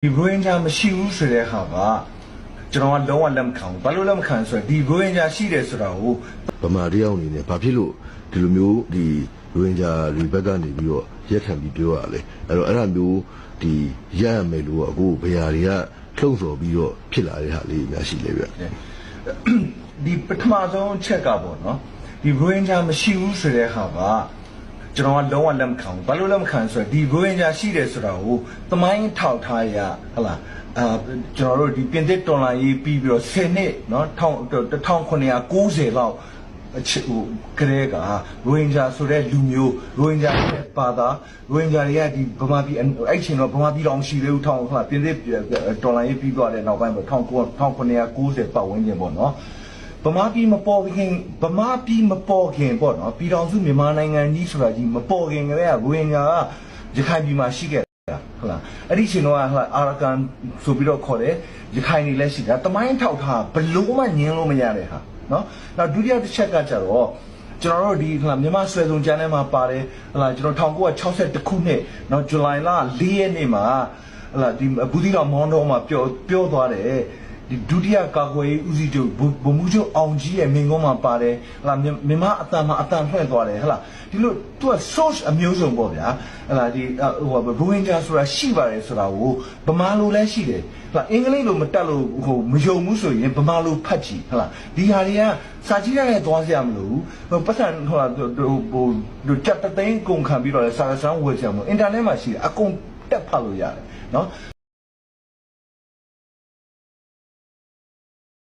ဒီရိုဟင်ဂျာမရှိဘူးဆိုတဲ့ဟာကကျွန်တော်ကလုံးဝလက်မခံဘူးဘာလို့လက်မခံဆိုတော့ဒီရိုဟင်ဂျာရှိတယ်ဆိုတာကိုဗမာတယောက်အနေနဲ့ဘာဖြစ်လို့ဒီလိုမျိုးဒီရိုဟင်ဂျာတွေဘက်ကနေပြီးတော့ရက်ခံပြီးပြောရလဲအဲ့တော့အဲ့ဒါမျိုးဒီရရမယ်လို့အခုဘယ်ဟာတွေကလှုံ့ဆော်ပြီးတော့ဖြစ်လာတဲ့ဟာလေးများရှိလေဗျဒီပထမဆုံးချက်ကပေါ့နော်ဒီရိုဟင်ဂျာမရှိဘူးဆိုတဲ့ဟာကကျွန်တော်ကလုံးဝလက်မခံဘူးဘာလို့လက်မခံဆိုတော့ဒီရိုဟင်ဂျာရှိတယ်ဆိုတာကိုသမိုင်းထောက်ထားရဟလာကျွန်တော်တို့ဒီပြင်သစ်တော်လှန်ရေးပြီးပြီးတော့10နှစ်နော်1990လောက်ဟိုကလေးကရိုဟင်ဂျာဆိုတဲ့လူမျိုးရိုဟင်ဂျာရဲ့ဘာသာရိုဟင်ဂျာတွေကဒီဗမာပြည်အဲ့ချိန်တော့ဗမာပြည်တော်ရှိသေးဘူးထောင်ဟလာပြင်သစ်တော်လှန်ရေးပြီးသွားတဲ့နောက်ပိုင်းပေါ့1990ပတ်ဝန်းကျင်ပေါ့နော်ဗမာပြည်မပေါ်ခင်ပေါ့နော်ပြည်တော်စုမြန်မာနိုင်ငံကြီးဆိုတာကြီးမပေါ်ခင်ကလေးကရိုဟင်ဂျာကရခိုင်ပြည်မှာရှိခဲ့ဟုတ်လားအဲ့ဒီချိန်တော့ဟာအာရကန်ဆိုပြီးတော့ခေါ်တယ်ရခိုင်နေလည်းရှိတာတမိုင်းထောက်ထားဘလို့မှညင်းလို့မရတဲ့ဟာနော်နောက်ဒုတိယတစ်ချက်ကကြတော့ကျွန်တော်တို့ဒီဟလာမြန်မာဆွေစုံကျန်းထဲမှာပါတယ်ဟလာကျွန်တော်1962ခုနှစ်နော်ဇူလိုင်လ4ရက်နေ့မှာဟလာဒီဘူးသီးတော်မောင်းတော်မှာပြောသွားတယ်ဒီဒုတိယကာကွယ်ရေးဦးစီးချုပ်ဗိုလ်မှူးချုပ်အောင်ကြီးရဲ့မိန့်ခွန်းမှာပါတယ်ဟလာမြန်မာအတန်မှာအတန်ဖွင့်သွားတယ်ဟလာဒီလိုသူက source အမျိုးစုံပေါ့ဗျာဟလာဒီဟိုရိုဟင်ဂျာဆိုတာရှိပါတယ်ဆိုတာကိုဗမာလိုလည်းရှိတယ်ဟလာအင်္ဂလိပ်လိုမတက်လို့ဟိုမယုံဘူးဆိုရင်ဗမာလိုဖတ်ကြည့်ဟလာဒီဟာတွေကစာကြည့်ရတဲ့သွားစရာမလိုဘူးပတ်စံဟိုချက်တသိန်းကုန်ခံပြီးတော့စာစမ်းဝယ်ကြမှာအင်တာနက်မှာရှိတယ်အကုန်တက်ဖတ်လို့ရတယ်နော်